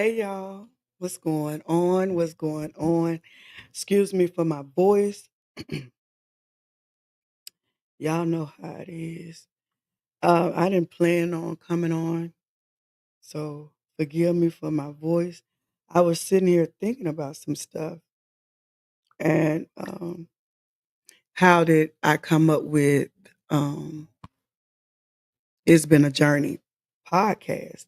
Hey y'all, what's going on? What's going on? Excuse me for my voice. Y'all know how it is. I didn't plan on coming on, so forgive me for my voice. I was sitting here thinking about some stuff and how did I come up with um, It's Been a Journey podcast.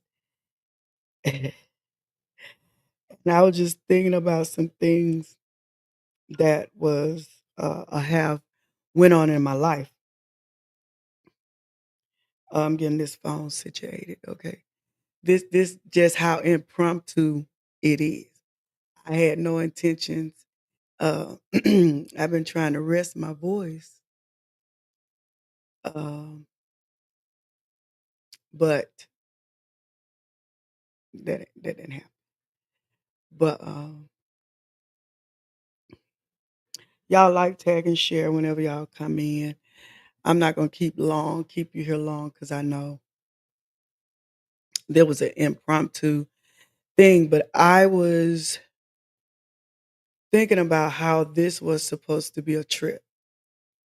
And I was just thinking about some things that was I have went on in my life. I'm getting this phone situated. Okay. This just how impromptu it is. I had no intentions. I've been trying to rest my voice. Um, but that didn't happen. But y'all like, tag, and share whenever y'all come in. I'm not gonna keep you here long because I know there was an impromptu thing, but I was thinking about how this was supposed to be a trip.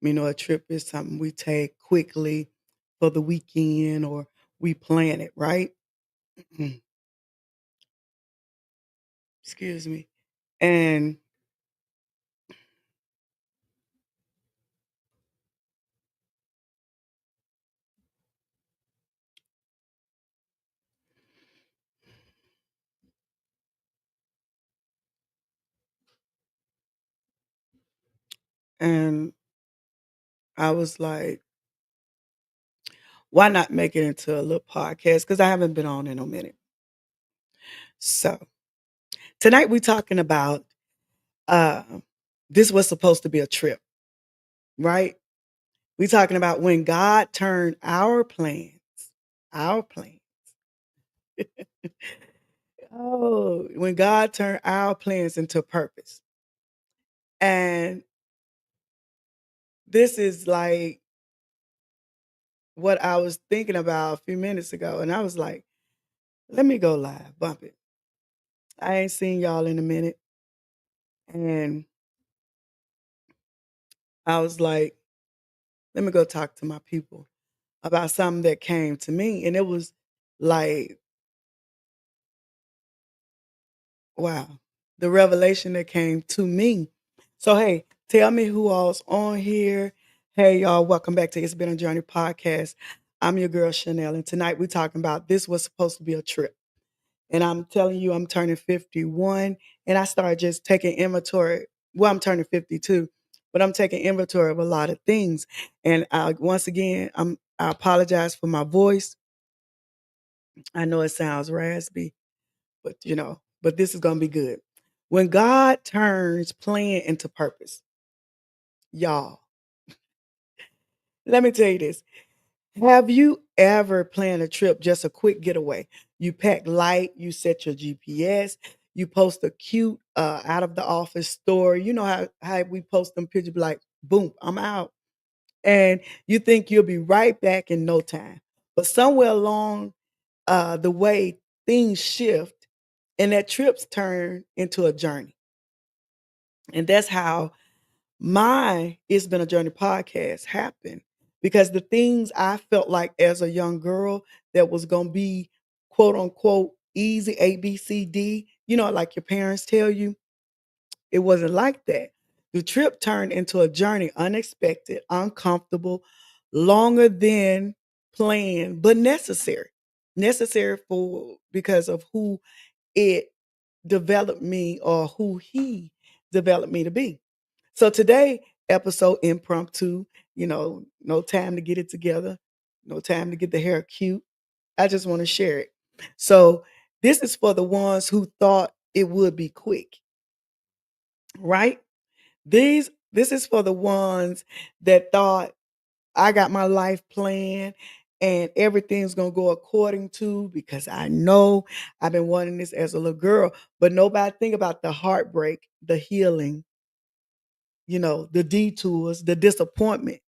A trip is something we take quickly for the weekend or we plan it, right? Excuse me. And and I was like, why not make it into a little podcast? Because I haven't been on in a minute. So tonight we're talking about uh this was supposed to be a trip, right? We're talking about when God turned our plans. Oh, when God turned our plans into purpose. And this is like what I was thinking about a few minutes ago. And I was like, let me go live, bump it. I ain't seen y'all in a minute. And I was like, let me go talk to my people about something that came to me. And it was like, wow, the revelation that came to me. So, hey, tell me who all's on here. Hey, y'all, welcome back to It's Been a Journey podcast. I'm your girl, Chanel. And tonight we're talking about this was supposed to be a trip. And I'm telling you, I'm turning 51 and I started just taking inventory. Well, I'm turning 52, but I'm taking inventory of a lot of things. And once again, I apologize for my voice. I know it sounds raspy, but but this is going to be good. When God turns plan into purpose, y'all, let me tell you this. Have you ever planned a trip, just a quick getaway? You pack light, you set your GPS, you post a cute out of the office story. You know how we post them pictures, be like, boom, I'm out. And you think you'll be right back in no time. But somewhere along the way, things shift and that trip's turn into a journey. And that's how my It's Been a Journey podcast happened because the things I felt like as a young girl that was going to be quote unquote easy ABCD, like your parents tell you, it wasn't like that. The trip turned into a journey, unexpected, uncomfortable, longer than planned, but necessary. Necessary for because of who it developed me or who he developed me to be. So today, episode impromptu, no time to get it together, no time to get the hair cute. I just want to share it. So this is for the ones who thought it would be quick, right? This is for the ones that thought I got my life planned and everything's gonna go according to because I know I've been wanting this as a little girl, but nobody think about the heartbreak, the healing, the detours, the disappointment,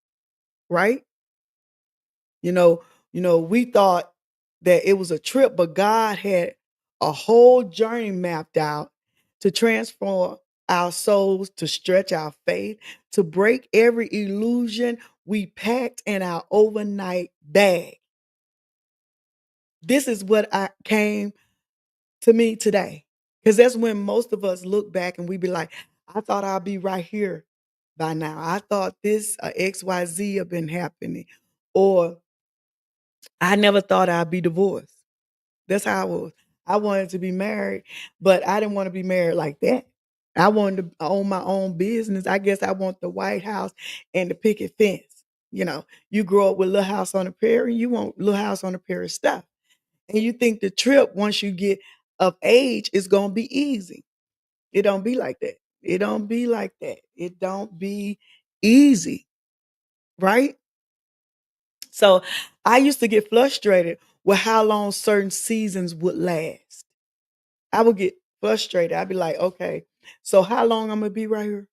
right? You know, we thought that it was a trip, but God had a whole journey mapped out to transform our souls, to stretch our faith, to break every illusion we packed in our overnight bag. This is what I came to me today. Because that's when most of us look back and we be like, I thought I'd be right here by now. I thought this XYZ have been happening. Or I never thought I'd be divorced. That's how I was. I wanted to be married, but I didn't want to be married like that. I wanted to own my own business. I guess I want the White House and the picket fence. You know, you grow up with Little House on the Prairie, you want Little House on the Prairie stuff. And you think the trip once you get of age is gonna be easy. It don't be like that. It don't be like that. It don't be easy, right? So I used to get frustrated with how long certain seasons would last. I would get frustrated. I'd be like, okay, so how long I'm gonna be right here?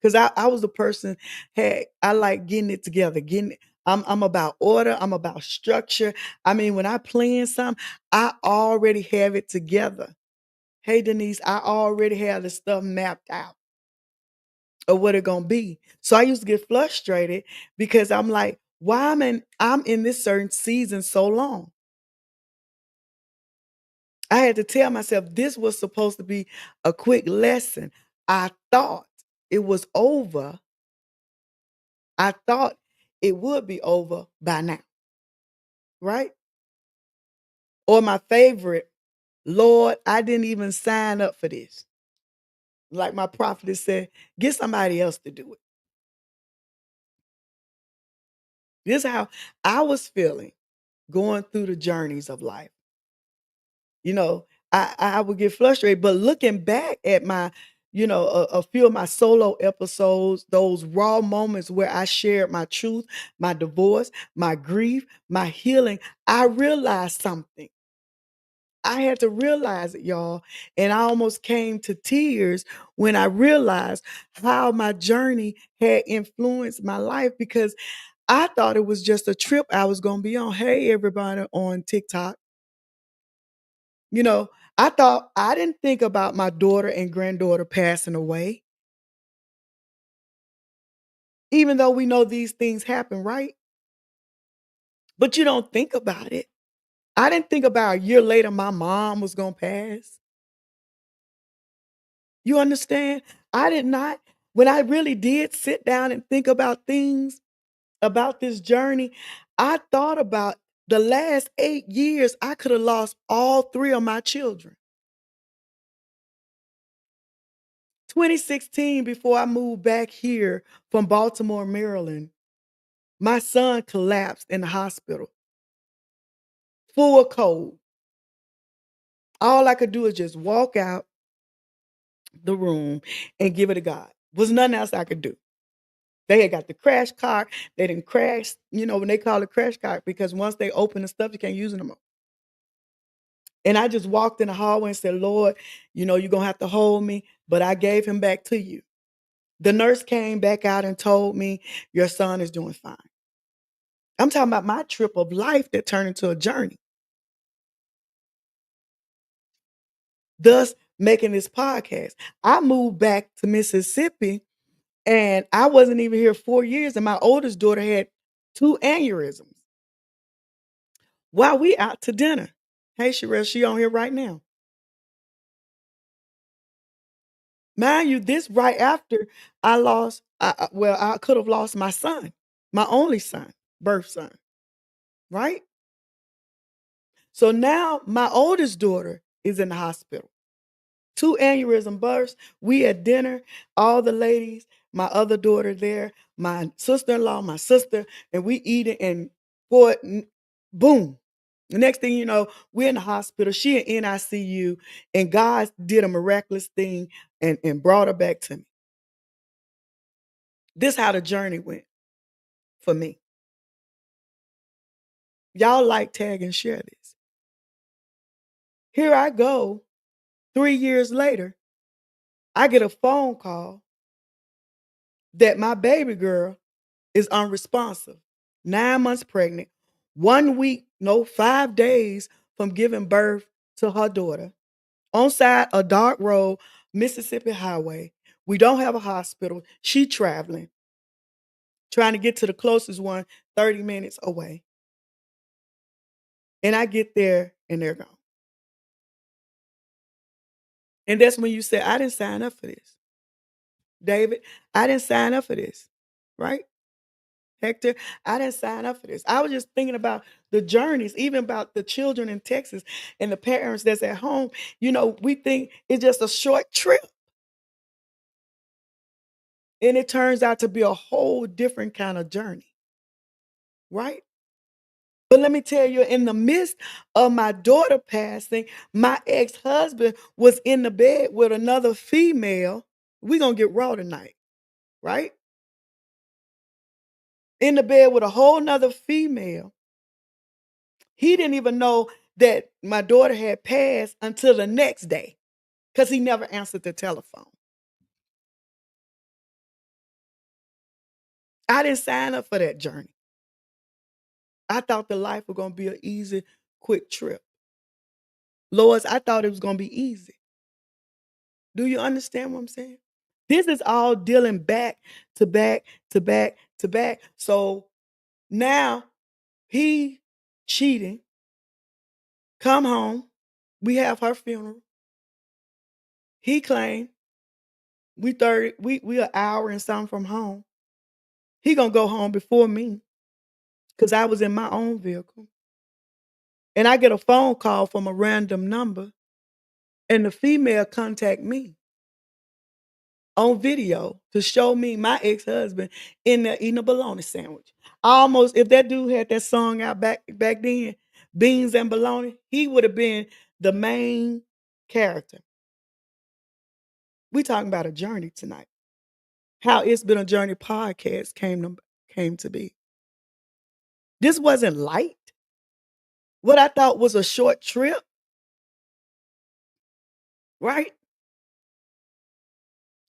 Because I was the person, hey, I like getting it together, getting it. I'm about order, I'm about structure. I mean, when I plan something, I already have it together. Hey Denise, I already have the stuff mapped out of what it gonna be. So I used to get frustrated because I'm like, why I'm in this certain season so long? I had to tell myself this was supposed to be a quick lesson. I thought it was over. I thought it would be over by now, right? Or my favorite, Lord, I didn't even sign up for this. Like my prophetess said, get somebody else to do it. This is how I was feeling going through the journeys of life. You know, I would get frustrated, but looking back at my, a few of my solo episodes, those raw moments where I shared my truth, my divorce, my grief, my healing, I realized something. I had to realize it, y'all. And I almost came to tears when I realized how my journey had influenced my life because I thought it was just a trip I was going to be on. Hey, everybody on TikTok. You know, I didn't think about my daughter and granddaughter passing away, even though we know these things happen, right? But you don't think about it. I didn't think about a year later my mom was going to pass. You understand? I did not. When I really did sit down and think about things about this journey, I thought about the last 8 years, I could have lost all three of my children. 2016, before I moved back here from Baltimore, Maryland, my son collapsed in the hospital, full cold. All I could do is just walk out the room and give it to God. Was nothing else I could do. They had got the crash cart. They didn't crash, when they call it crash cart, because once they open the stuff, you can't use it no more. And I just walked in the hallway and said, Lord, you're going to have to hold me, but I gave him back to you. The nurse came back out and told me, your son is doing fine. I'm talking about my trip of life that turned into a journey. Thus, making this podcast. I moved back to Mississippi and I wasn't even here 4 years, and my oldest daughter had two aneurysms while we out to dinner. Hey, Sherelle, she on here right now. Mind you, this right after I lost, I could have lost my son, my only son, birth son, right? So now my oldest daughter is in the hospital. Two aneurysm bursts. We at dinner, all the ladies, my other daughter there, my sister-in-law, my sister, and we eating and boy, boom. The next thing you know, we're in the hospital. She in NICU, and God did a miraculous thing and brought her back to me. This how the journey went for me. Y'all like, tag, and share this. Here I go. 3 years later, I get a phone call that my baby girl is unresponsive. 9 months pregnant, 1 week, no, 5 days from giving birth to her daughter on side a dark road, Mississippi Highway. We don't have a hospital. She traveling, trying to get to the closest one, 30 minutes away. And I get there and they're gone. And that's when you say, I didn't sign up for this. David, I didn't sign up for this. Right? Hector, I didn't sign up for this. I was just thinking about the journeys, even about the children in Texas and the parents that's at home. We think it's just a short trip. And it turns out to be a whole different kind of journey. Right? But let me tell you, in the midst of my daughter passing, my ex-husband was in the bed with another female. We gonna get raw tonight, right? In the bed with a whole nother female. He didn't even know that my daughter had passed until the next day because he never answered the telephone. I didn't sign up for that journey. I thought the life was gonna be an easy, quick trip. Lois, I thought it was gonna be easy. Do you understand what I'm saying? This is all dealing back to back to back to back. So now he cheating, come home. We have her funeral. He claimed we an hour and something from home. He gonna go home before me because I was in my own vehicle. And I get a phone call from a random number, and the female contact me on video to show me my ex-husband in there eating a bologna sandwich. Almost, if that dude had that song out back then, Beans and Bologna, he would have been the main character. We talking about a journey tonight. How It's Been a Journey podcast came to be. This wasn't light. What I thought was a short trip, right?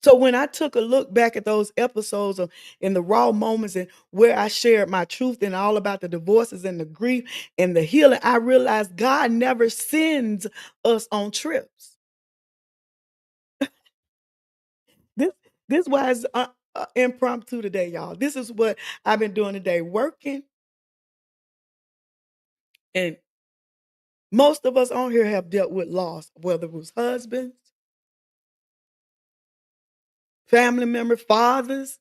So when I took a look back at those episodes of in the raw moments and where I shared my truth and all about the divorces and the grief and the healing, I realized God never sends us on trips. This this was impromptu today, y'all. This is what I've been doing today, working, and most of us on here have dealt with loss, whether it was husbands, family members, fathers.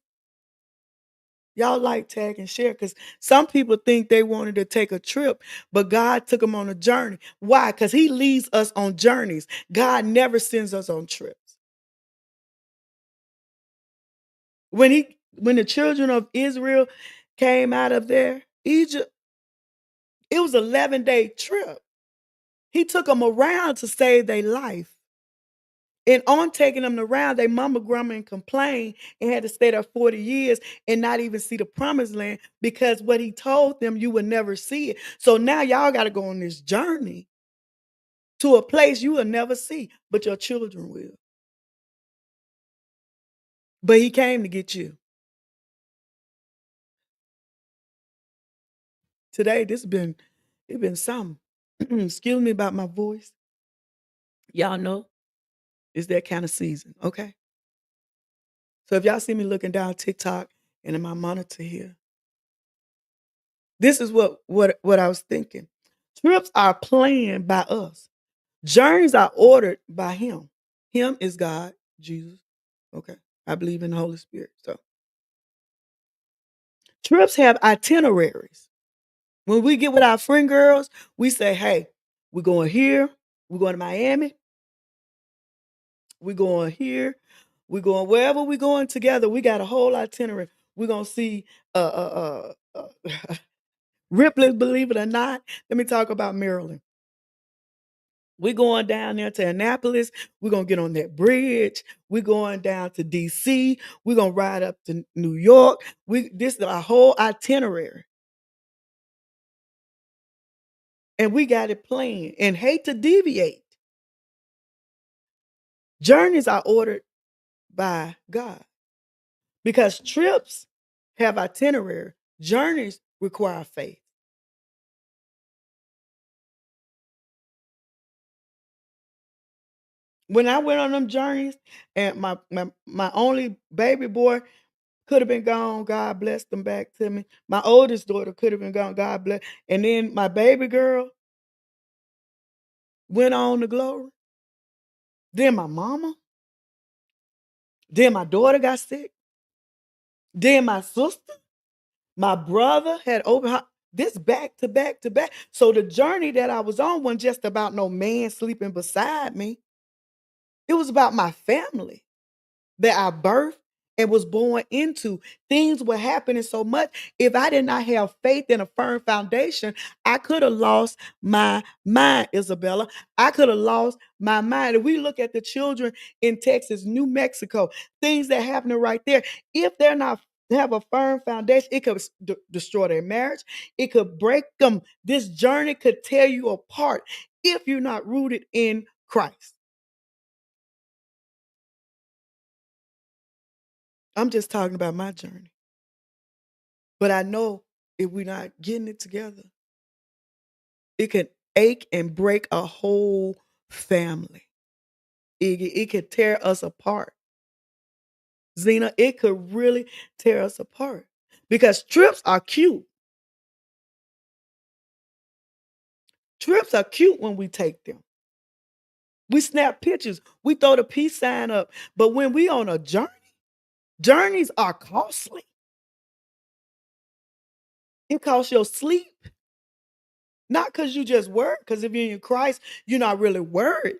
Y'all like, tag, and share because some people think they wanted to take a trip, but God took them on a journey. Why? Because He leads us on journeys. God never sends us on trips. When the children of Israel came out of there, Egypt, it was an 11-day trip. He took them around to save their life. And on taking them around, they mama, grandma, and complained and had to stay there 40 years and not even see the promised land because what he told them, you would never see it. So now y'all got to go on this journey to a place you will never see, but your children will. But he came to get you. Today, it's been something. Excuse me about my voice. Y'all know it's that kind of season, okay? So if y'all see me looking down TikTok and in my monitor here, this is what I was thinking. Trips are planned by us. Journeys are ordered by him. Him is God, Jesus. Okay. I believe in the Holy Spirit. So trips have itineraries. When we get with our friend girls, we say, hey, we're going here, we're going to Miami, we're going here, we're going wherever we're going together. We got a whole itinerary. We're gonna see Ripley, believe it or not. Let me talk about Maryland. We're going down there to Annapolis. We're gonna get on that bridge. We're going down to DC. We're gonna ride up to New York. This is our whole itinerary. And we got it planned and hate to deviate. Journeys are ordered by God because trips have itinerary. Journeys require faith. When I went on them journeys and my only baby boy could have been gone, God blessed them back to me. My oldest daughter could have been gone, God bless. And then my baby girl went on to glory. Then my mama, then my daughter got sick. Then my sister, my brother had open heart. This back to back to back. So the journey that I was on wasn't just about no man sleeping beside me. It was about my family that I birthed and was born into. Things were happening so much. If I did not have faith in a firm foundation, I could have lost my mind, Isabella. I could have lost my mind. If we look at the children in Texas, New Mexico, things that happening right there, if they're not have a firm foundation, it could destroy their marriage. It could break them. This journey could tear you apart if you're not rooted in Christ. I'm just talking about my journey. But I know if we're not getting it together, it can ache and break a whole family. It could tear us apart. Zena, it could really tear us apart. Because trips are cute. Trips are cute when we take them. We snap pictures. We throw the peace sign up. But when we on a journey, journeys are costly. It costs your sleep. Not because you just worried, because if you're in Christ, you're not really worried.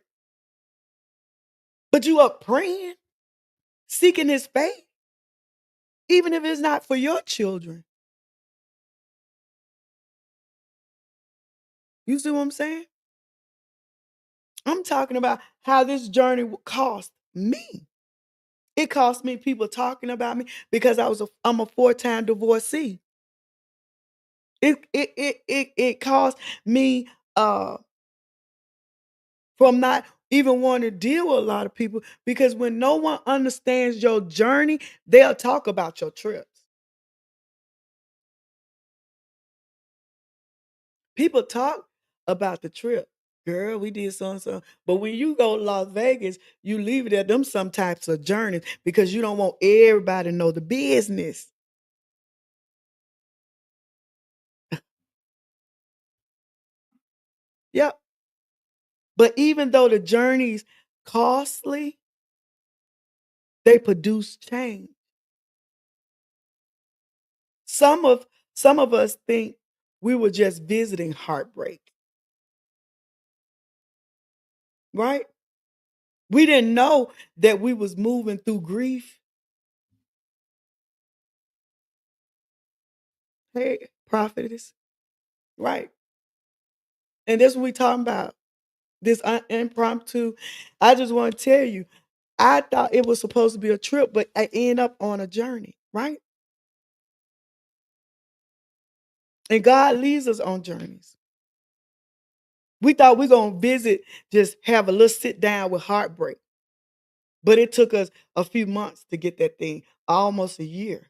But you up praying, seeking his face, even if it's not for your children. You see what I'm saying? I'm talking about how this journey cost me. It cost me people talking about me because I'm a four-time divorcee. It cost me from not even wanting to deal with a lot of people because when no one understands your journey, they'll talk about your trips. People talk about the trip. Girl, we did so and so. But when you go to Las Vegas, you leave it at them some types of journeys because you don't want everybody to know the business. Yep. But even though the journey's costly, they produce change. Some of some of us think we were just visiting heartbreak, right? We didn't know that we was moving through grief. Hey, prophetess, right? And that's what we talking about. This impromptu. I just want to tell you, I thought it was supposed to be a trip, but I end up on a journey, right? And God leads us on journeys. We thought we gonna visit, just have a little sit down with heartbreak, but it took us a few months to get that thing, almost a year.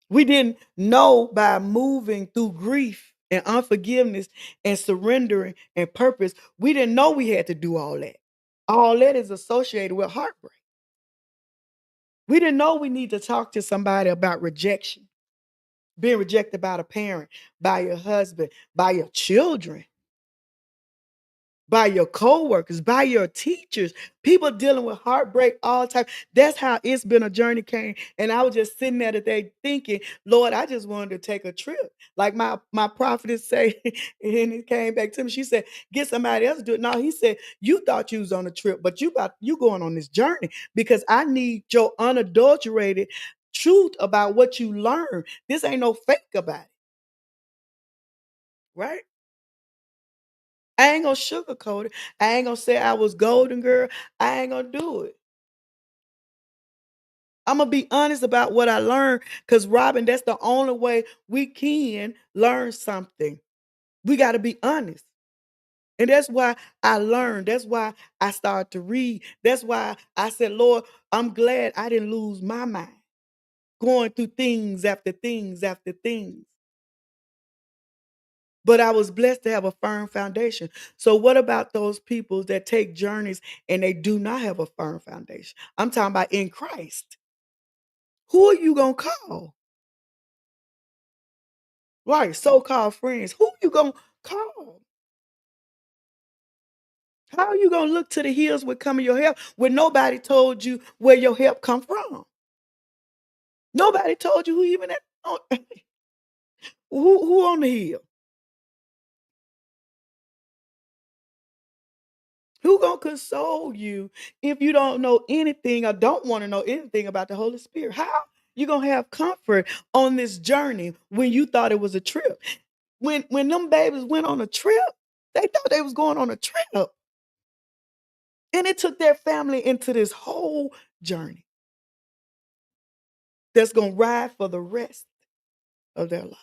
We didn't know by moving through grief and unforgiveness and surrendering and purpose. We didn't know we had to do all that. All that is associated with heartbreak. We didn't know we need to talk to somebody about rejection, being rejected by the parent, by your husband, by your children, by your coworkers, by your teachers, people dealing with heartbreak all the time. That's how it's been a journey came. And I was just sitting there today thinking, Lord, I just wanted to take a trip. Like my prophetess say, and it came back to me. She said, get somebody else to do it. No, he said, you thought you was on a trip, but you going on this journey because I need your unadulterated truth about what you learned. This ain't no fake about it, right? I ain't gonna sugarcoat it. I ain't gonna say I was golden girl. I ain't gonna do it. I'm gonna be honest about what I learned because Robin, that's the only way we can learn something. We got to be honest. And that's why I learned. That's why I started to read. That's why I said, Lord, I'm glad I didn't lose my mind going through things after things after things. but I was blessed to have a firm foundation. So what about those people that take journeys and they do not have a firm foundation? I'm talking about in Christ. Who are you gonna call? Right, so-called friends. Who you gonna call? How are you gonna look to the hills with coming your help when nobody told you where your help come from? Nobody told you who even at on who on the hill? Who gonna console you if you don't know anything or don't wanna know anything about the Holy Spirit? How you gonna have comfort on this journey when you thought it was a trip? When them babies went on a trip, they thought they was going on a trip, and it took their family into this whole journey that's gonna ride for the rest of their life.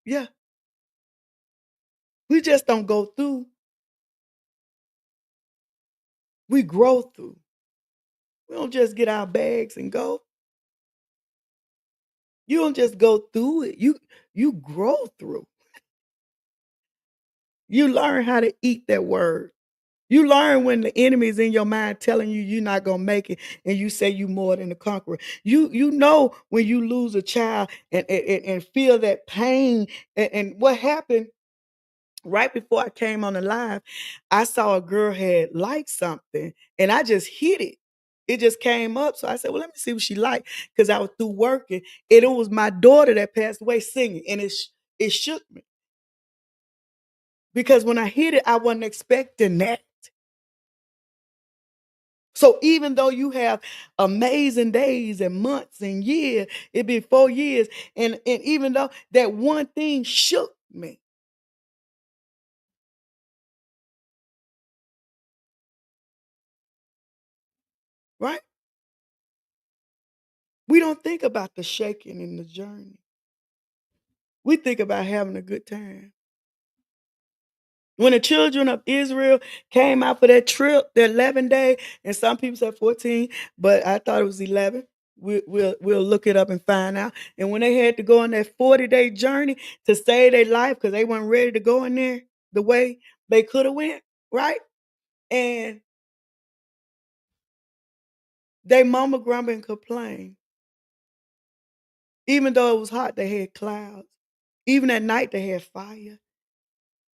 Yeah, we just don't go through, we grow through. We don't just get our bags and go. You don't just go through it, you grow through. You learn how to eat that word. You learn when the enemy is in your mind telling you you're not gonna make it, and you say you more than a conqueror. You know when you lose a child and feel that pain. And what happened right before I came on the live, I saw a girl had liked something, and I just hit it. It just came up, so I said, "Well, let me see what she liked," because I was through working, and it was my daughter that passed away singing, and it shook me because when I hit it, I wasn't expecting that. So even though you have amazing days and months and years, it been 4 years, and even though that one thing shook me, right? We don't think about the shaking in the journey. We think about having a good time. When the children of Israel came out for that trip, the 11 day, and some people said 14, but I thought it was 11. We'll look it up and find out. And when they had to go on that 40-day journey to save their life because they weren't ready to go in there the way they could have went, right? And they mama grumble and complain. Even though it was hot, they had clouds. Even at night, they had fire.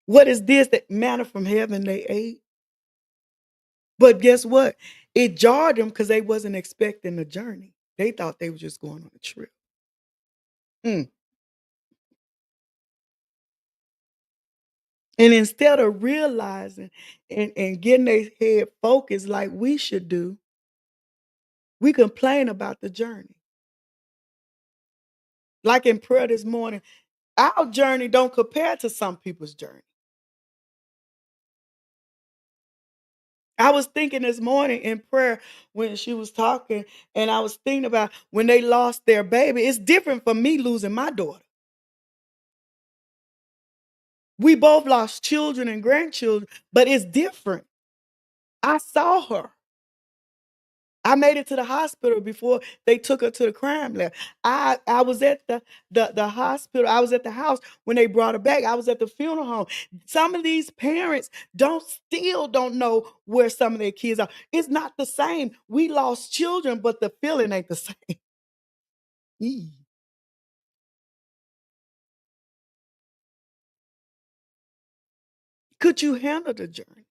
What is this that manna from heaven they ate? But guess what? It jarred them because they wasn't expecting the journey. They thought they were just going on a trip. Mm. And instead of realizing and getting their head focused like we should do, we complain about the journey. Like in prayer this morning, our journey don't compare to some people's journey. I was thinking this morning in prayer when she was talking, and I was thinking about when they lost their baby. It's different from me losing my daughter. We both lost children and grandchildren, but it's different. I saw her. I made it to the hospital before they took her to the crime lab. I was at the hospital. I was at the house when they brought her back. I was at the funeral home. Some of these parents don't know where some of their kids are. It's not the same. We lost children, but the feeling ain't the same. Mm. Could you handle the journey?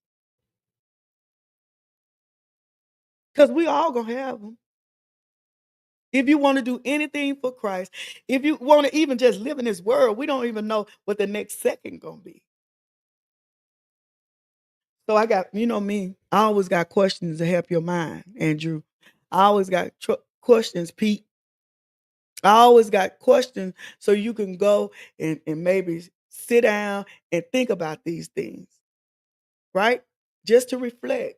Because we all gonna have them. If you want to do anything for Christ, if you want to even just live in this world, we don't even know what the next second gonna be. So I got, you know me, I always got questions to help your mind, Andrew. I always got questions, Pete. I always got questions so you can go and maybe sit down and think about these things, right? Just to reflect.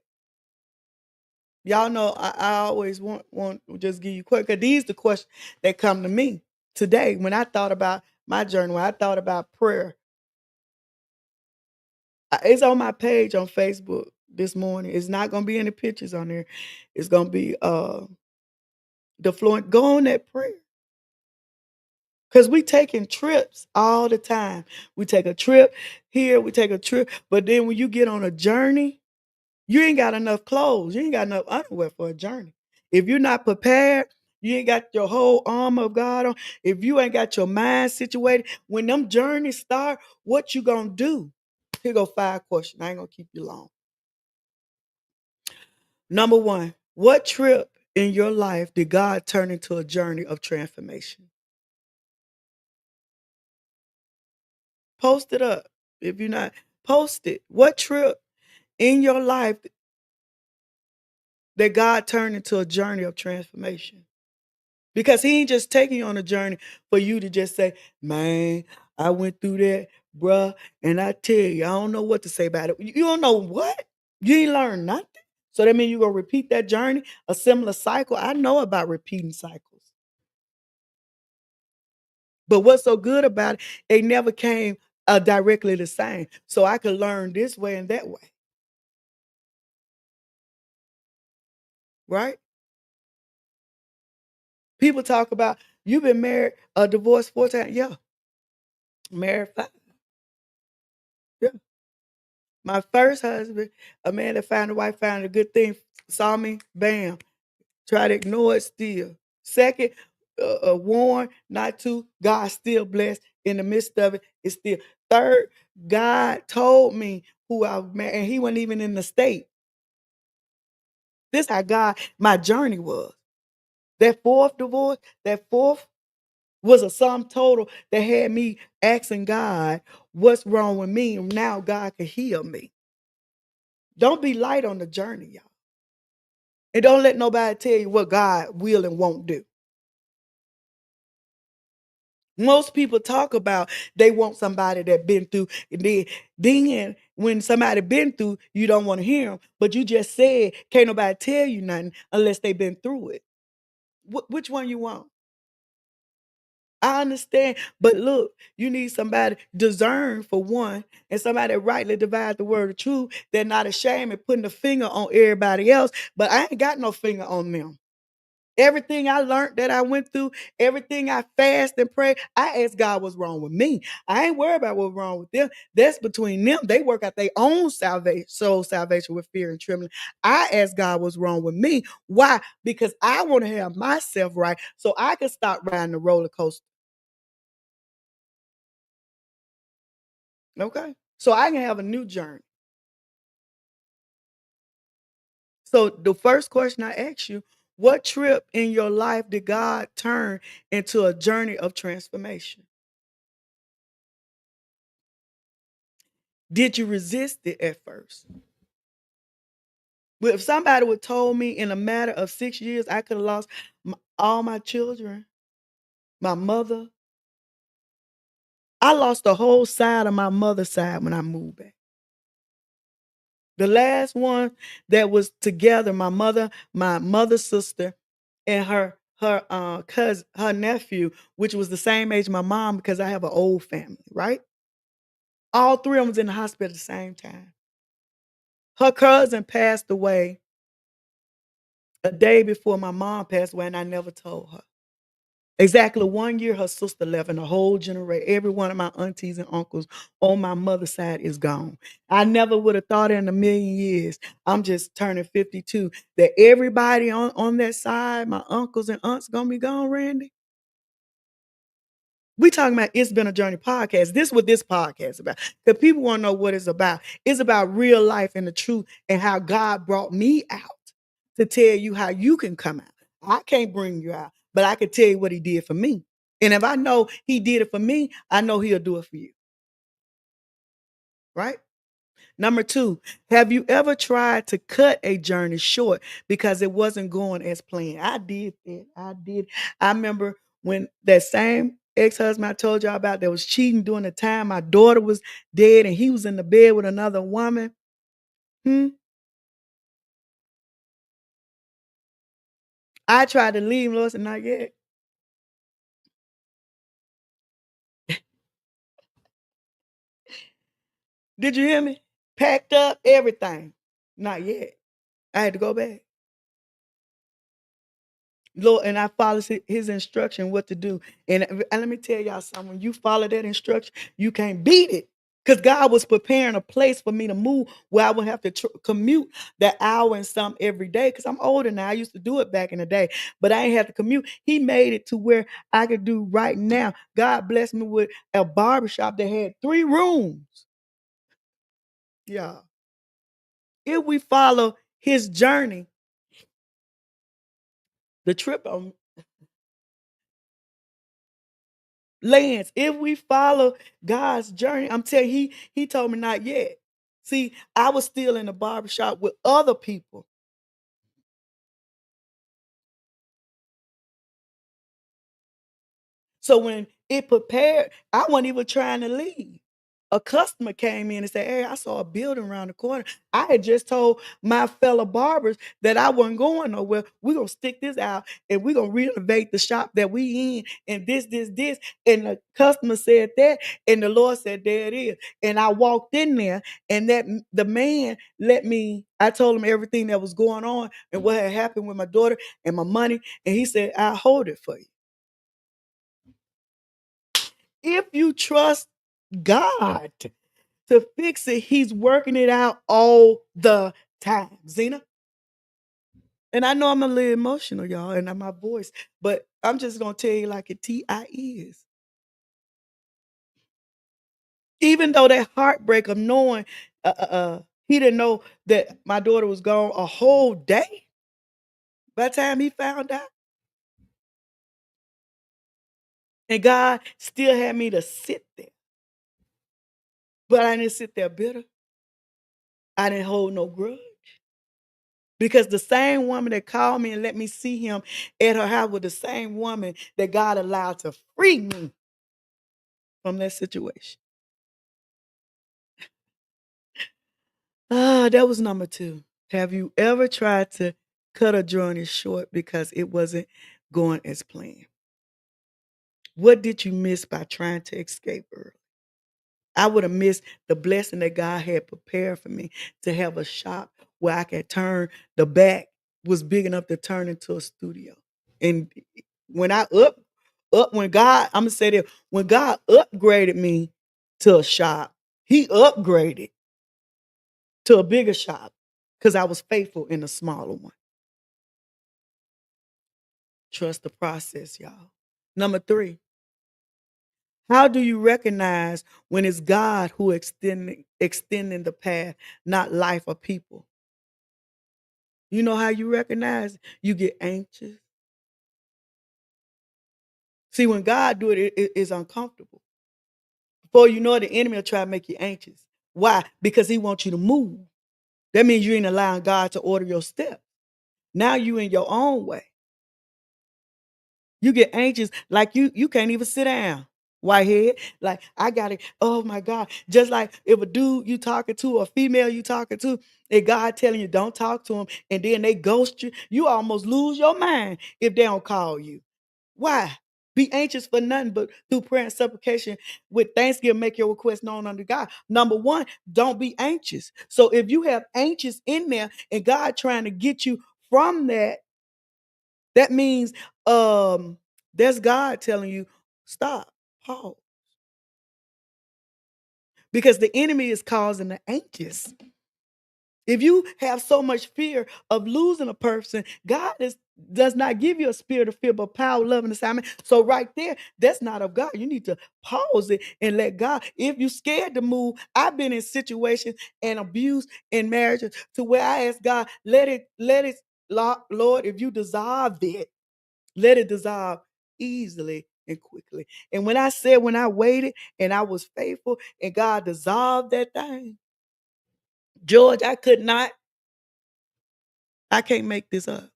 Y'all know I always want to just give you quick because these the questions that come to me today when I thought about my journey, when I thought about prayer. It's on my page on Facebook this morning. It's not gonna be any pictures on there. It's gonna be The fluent, go on that prayer. Because we taking trips all the time. We take a trip here, we take a trip, but then when you get on a journey, you ain't got enough clothes. You ain't got enough underwear for a journey. If you're not prepared, you ain't got your whole armor of God on. If you ain't got your mind situated, when them journeys start, what you gonna do? Here go 5 questions. I ain't gonna keep you long. Number one, what trip in your life did God turn into a journey of transformation? Post it up. If you're not, post it. What trip in your life that God turned into a journey of transformation? Because he ain't just taking you on a journey for you to just say, man, I went through that, bruh, and I tell you, I don't know what to say about it. You don't know what? You ain't learned nothing. So that means you're gonna repeat that journey, a similar cycle. I know about repeating cycles. But what's so good about it, it never came directly the same. So I could learn this way and that way, right? People talk about you've been married, divorced 4 times. Yeah, married 5. Yeah. My first husband, a man that found a wife, found a good thing, saw me, bam, try to ignore it still. Second, warn not to, God still blessed in the midst of it. It's still. Third, God told me who I was married, and he wasn't even in the state. This how God, my journey was. That fourth divorce, that fourth was a sum total that had me asking God, what's wrong with me? Now God can heal me. Don't be light on the journey, y'all. And don't let nobody tell you what God will and won't do. Most people talk about they want somebody that been through. And then when somebody been through, you don't want to hear them. But you just said can't nobody tell you nothing unless they been through it. Which one you want? I understand, but look, you need somebody discern for one, and somebody that rightly divide the word of truth. They're not ashamed of putting a finger on everybody else, but I ain't got no finger on them. Everything I learned that I went through, everything I fast and pray, I asked God what's wrong with me. I ain't worried about what's wrong with them. That's between them. They work out their own salvation, soul salvation with fear and trembling. I asked God what's wrong with me. Why? Because I want to have myself right so I can stop riding the roller coaster. Okay. So I can have a new journey. So the first question I ask you, what trip in your life did God turn into a journey of transformation? Did you resist it at first? But if somebody would told me in a matter of 6 years I could have lost all my children, my mother, I lost the whole side of my mother's side when I moved back. The last one that was together, my mother's sister, and her cousin, her nephew, which was the same age my mom because I have an old family, right? All three of them was in the hospital at the same time. Her cousin passed away a day before my mom passed away, and I never told her. Exactly 1 year, her sister left, and the whole generation, every one of my aunties and uncles on my mother's side is gone. I never would have thought in a million years. I'm just turning 52 that everybody on that side, my uncles and aunts, gonna be gone, Randy. We talking about It's Been a Journey podcast. This is what this podcast is about. Because people want to know what it's about. It's about real life and the truth and how God brought me out to tell you how you can come out. I can't bring you out, but I can tell you what he did for me. And if I know he did it for me, I know he'll do it for you. Right? Number two, have you ever tried to cut a journey short because it wasn't going as planned? I did that. I did. I remember when that same ex-husband I told y'all about that was cheating during the time my daughter was dead and he was in the bed with another woman. Hmm? I tried to leave him, Lord said, not yet. Did you hear me? Packed up everything. Not yet. I had to go back. Lord, and I follow his instruction what to do. And let me tell y'all something. When you follow that instruction, you can't beat it. Because God was preparing a place for me to move where I would have to commute that hour and some every day. Because I'm older now. I used to do it back in the day, but I ain't have to commute. He made it to where I could do right now. God blessed me with a barbershop that had 3 rooms. Yeah. If we follow his journey, the trip on Lance, if we follow God's journey, I'm telling you, he told me not yet. See, I was still in the barbershop with other people. So when it prepared, I wasn't even trying to leave. A customer came in and said, "Hey, I saw a building around the corner." I had just told my fellow barbers that I wasn't going nowhere. We're gonna stick this out and we're gonna renovate the shop that we in and this. And the customer said that, and the Lord said, "There it is." And I walked in there, and the man let me, I told him everything that was going on and what had happened with my daughter and my money. And he said, "I'll hold it for you." If you trust God to fix it, he's working it out all the time. Zena? And I know I'm a little emotional, y'all, and my voice, but I'm just gonna tell you like a TI is. Even though that heartbreak of knowing he didn't know that my daughter was gone a whole day by the time he found out. And God still had me to sit there. But I didn't sit there bitter. I didn't hold no grudge. Because the same woman that called me and let me see him at her house was the same woman that God allowed to free me from that situation. Ah, that was number 2. Have you ever tried to cut a journey short because it wasn't going as planned? What did you miss by trying to escape early? I would have missed the blessing that God had prepared for me to have a shop where I could turn the back was big enough to turn into a studio. And when I when God, I'm gonna say that when God upgraded me to a shop, he upgraded to a bigger shop because I was faithful in the smaller one. Trust the process, y'all. Number 3, how do you recognize when it's God who extending the path, not life or people? You know how you recognize? You get anxious. See, when God do it, it's uncomfortable. Before you know it, the enemy will try to make you anxious. Why? Because he wants you to move. That means you ain't allowing God to order your steps. Now you in your own way. You get anxious like you can't even sit down. Whitehead, like I gotta, oh my God. Just like if a dude you talking to or a female you talking to, and God telling you don't talk to them, and then they ghost you, you almost lose your mind if they don't call you. Why? Be anxious for nothing but through prayer and supplication with thanksgiving, make your request known unto God. Number 1, don't be anxious. So if you have anxious in there and God trying to get you from that, that means that's God telling you, stop, pause. Because the enemy is causing the anxious. If you have so much fear of losing a person, does not give you a spirit of fear, but power, love, and assignment. So right there, that's not of God. You need to pause it and let God. If you're scared to move, I've been in situations and abuse in marriages to where I ask God, let it, Lord, if you dissolve it, let it dissolve easily and quickly. And when I waited and I was faithful and God dissolved that thing, George, I can't make this up.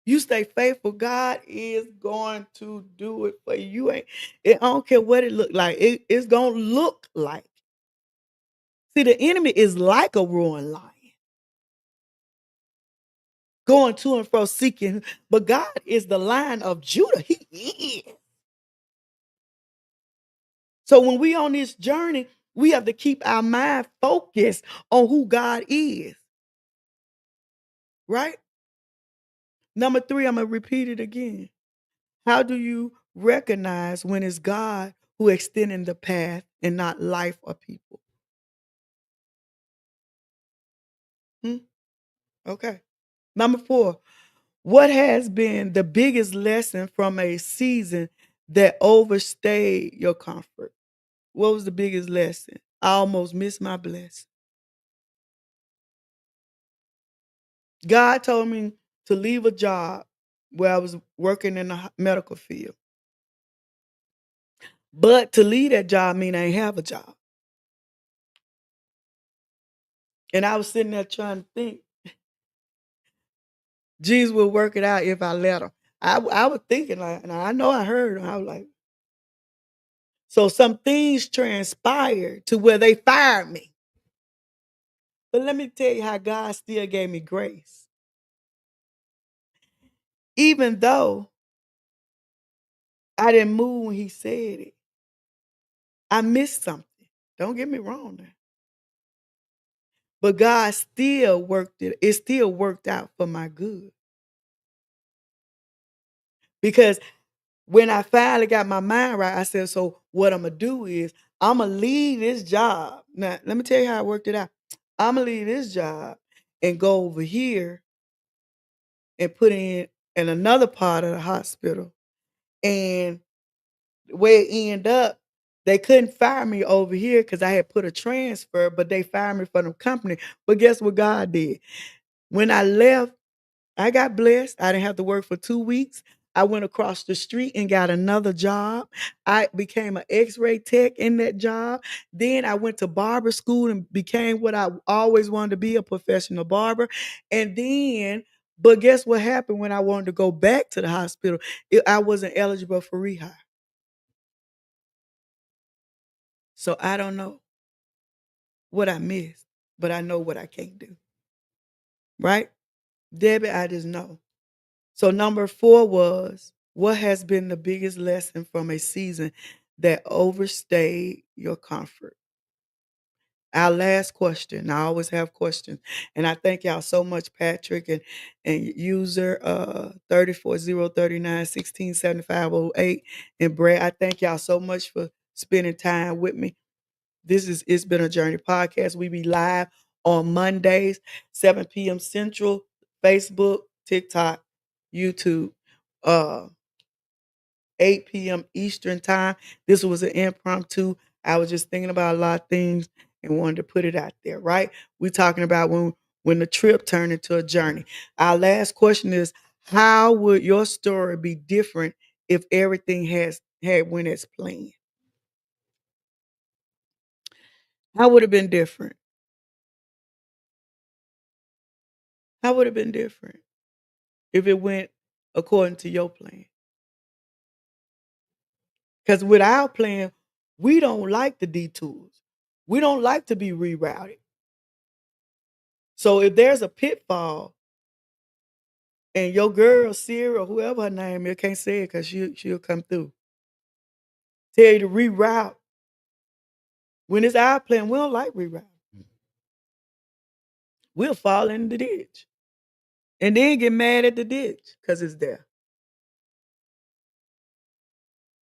You stay faithful, God is going to do it for you. I don't care what it look like. It's gonna look like. See, the enemy is like a roaring lion, going to and fro seeking, but God is the Lion of Judah. He is. So when we on this journey, we have to keep our mind focused on who God is. right? Number three, I'm going to repeat it again. How do you recognize when it's God who extending the path and not life or people? Hmm? Okay. Number four, what has been the biggest lesson from a season that overstayed your comfort? What was the biggest lesson? I almost missed my blessing. God told me to leave a job where I was working in the medical field. But to leave that job mean I ain't have a job. And I was sitting there trying to think, Jesus will work it out if I let him. I was thinking like, and I know I heard him. I was like, so some things transpired to where they fired me. But let me tell you how God still gave me grace. Even though I didn't move when he said it, I missed something. Don't get me wrong now. But God still worked it. It still worked out for my good. Because when I finally got my mind right, I said, so what I'm gonna do is I'm gonna leave this job. Now, let me tell you how I worked it out. I'm gonna leave this job and go over here and put in another part of the hospital. And where it ended up, they couldn't fire me over here because I had put a transfer, but they fired me from the company. But guess what God did? When I left, I got blessed. I didn't have to work for 2 weeks. I went across the street and got another job. I became an X-ray tech in that job. Then I went to barber school and became what I always wanted to be, a professional barber. And then, but guess what happened when I wanted to go back to the hospital? I wasn't eligible for rehire. So I don't know what I missed, but I know what I can't do. Right? Debbie, I just know. So number four was, what has been the biggest lesson from a season that overstayed your comfort? Our last question. I always have questions. And I thank y'all so much, Patrick and user 34039167508 and Brad. I thank y'all so much for spending time with me. This is It's Been a Journey podcast. We be live on Mondays, 7 p.m. Central, Facebook, TikTok, YouTube. Uh 8 p.m. Eastern time. This was an impromptu. I was just thinking about a lot of things and wanted to put it out there, right? We're talking about when the trip turned into a journey. Our last question is, how would your story be different if everything has had went as planned? How would it have been different? How would it have been different if it went according to your plan? Because with our plan, we don't like the detours. We don't like to be rerouted. So if there's a pitfall and your girl, Siri, or whoever her name is, can't say it because she'll come through. Tell you to reroute. When it's our plan, we don't like reroute. We'll fall in the ditch. And then get mad at the ditch because it's there.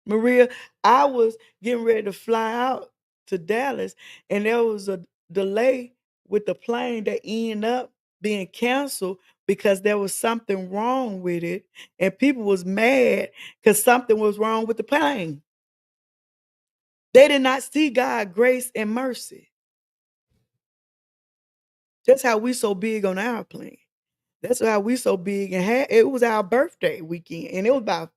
Maria, I was getting ready to fly out to Dallas, and there was a delay with the plane that ended up being canceled because there was something wrong with it, and people was mad because something was wrong with the plane. They did not see God grace and mercy. That's how we so big on our plane. That's how we so big and it was our birthday weekend, and it was about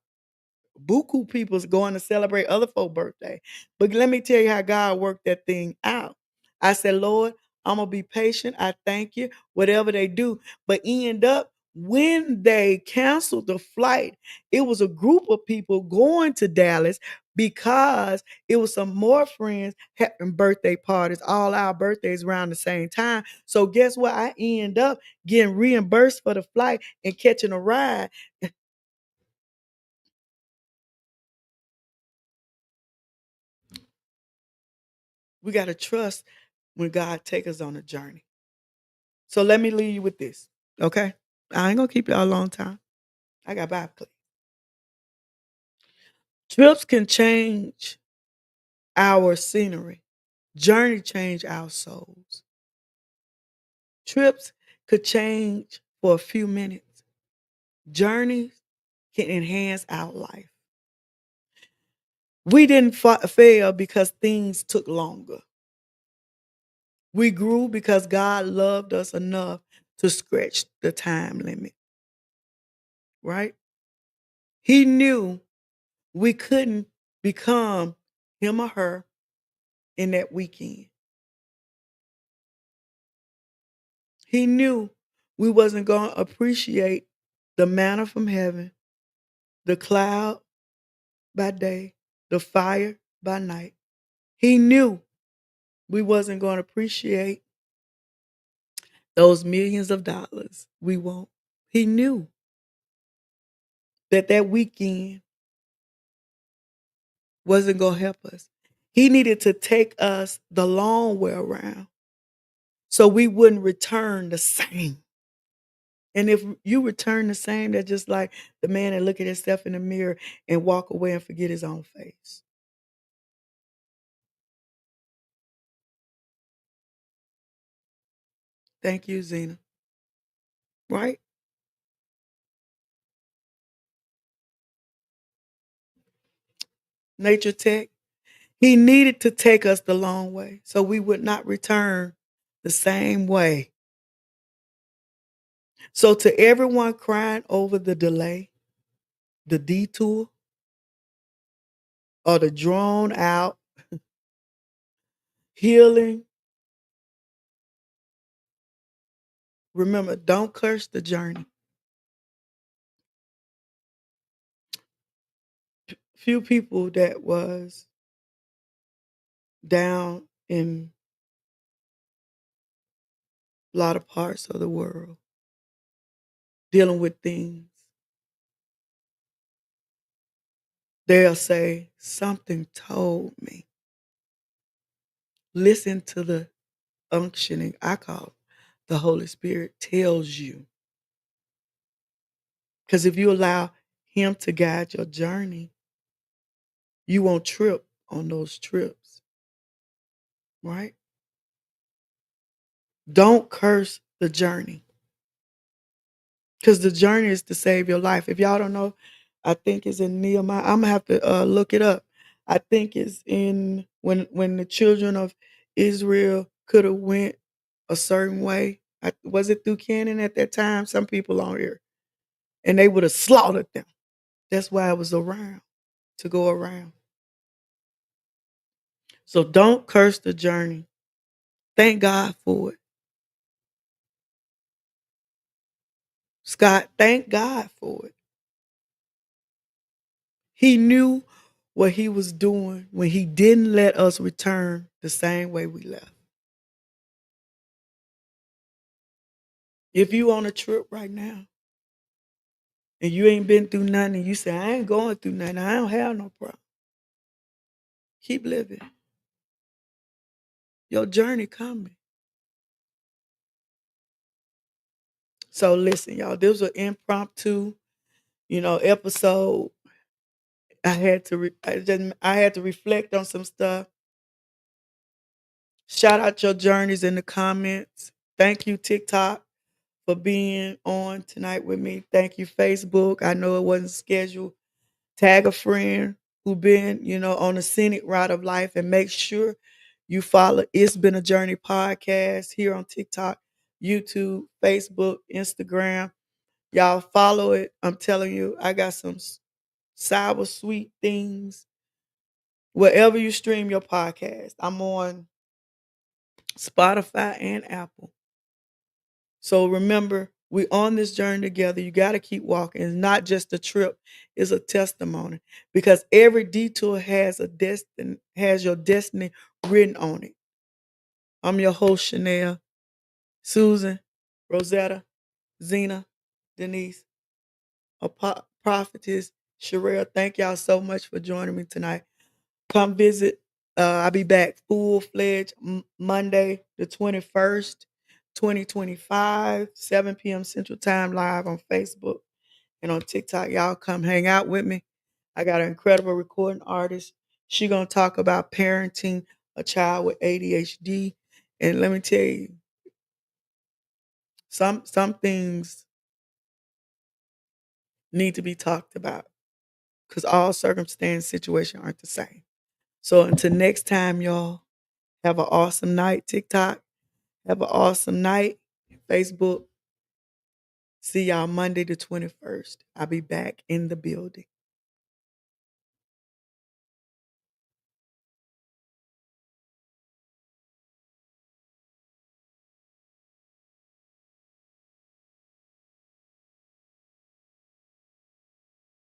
buku people's going to celebrate other folk birthday. But let me tell you how God worked that thing out. I said, Lord, I'm gonna be patient. I thank you, whatever they do. But end up when they canceled the flight, it was a group of people going to Dallas because it was some more friends having birthday parties, all our birthdays around the same time. So guess what? I end up getting reimbursed for the flight and catching a ride. We got to trust when God take us on a journey. So let me leave you with this, okay? I ain't gonna keep y'all a long time. I got Bible class. Trips can change our scenery. Journey change our souls. Trips could change for a few minutes. Journeys can enhance our life. We didn't fail because things took longer. We grew because God loved us enough to stretch the time limit, right? He knew we couldn't become him or her in that weekend. He knew we wasn't going to appreciate the manna from heaven, the cloud by day, the fire by night. He knew we wasn't going to appreciate those millions of dollars we won't. He knew that that weekend wasn't going to help us. He needed to take us the long way around so we wouldn't return the same. And if you return the same, that's just like the man that look at himself in the mirror and walk away and forget his own face. Thank you, Zena. Right? Nature Tech. He needed to take us the long way so we would not return the same way. So to everyone crying over the delay, the detour, or the drawn out healing, remember, don't curse the journey. Few people that was down in a lot of parts of the world dealing with things, they'll say, something told me. Listen to the unctioning, I call it, the Holy Spirit tells you. Because if you allow him to guide your journey, you won't trip on those trips, right? Don't curse the journey. Because the journey is to save your life. If y'all don't know, I think it's in Nehemiah. I'm gonna have to look it up. I think it's in when the children of Israel could have went a certain way. Was it through Canaan at that time? Some people on here, and they would have slaughtered them. That's why it was around to go around. So don't curse the journey. Thank God for it, Scott. Thank God for it. He knew what he was doing when he didn't let us return the same way we left. If you on a trip right now and you ain't been through nothing and you say, I ain't going through nothing, I don't have no problem. Keep living. Your journey coming. So listen, y'all, this was an impromptu, episode. I had to reflect on some stuff. Shout out your journeys in the comments. Thank you, TikTok, for being on tonight with me. Thank you, Facebook. I know it wasn't scheduled. Tag a friend who been, on the scenic route of life, and make sure you follow It's Been a Journey podcast here on TikTok, YouTube, Facebook, Instagram. Y'all follow it. I'm telling you, I got some sour sweet things wherever you stream your podcast. I'm on Spotify and Apple. So remember, we on this journey together. You got to keep walking. It's not just a trip; it's a testimony. Because every detour has has your destiny written on it. I'm your host, Chanel, Susan, Rosetta, Zena, Denise, a prophetess, Sherelle. Thank y'all so much for joining me tonight. Come visit. I'll be back full fledged Monday the 21st. 2025, 7 p.m. Central Time, live on Facebook and on TikTok. Y'all come hang out with me. I got an incredible recording artist. She gonna talk about parenting a child with ADHD. And let me tell you, some things need to be talked about because all circumstance situation aren't the same. So until next time, y'all, have an awesome night, TikTok. Have an awesome night, Facebook. See y'all Monday the 21st. I'll be back in the building.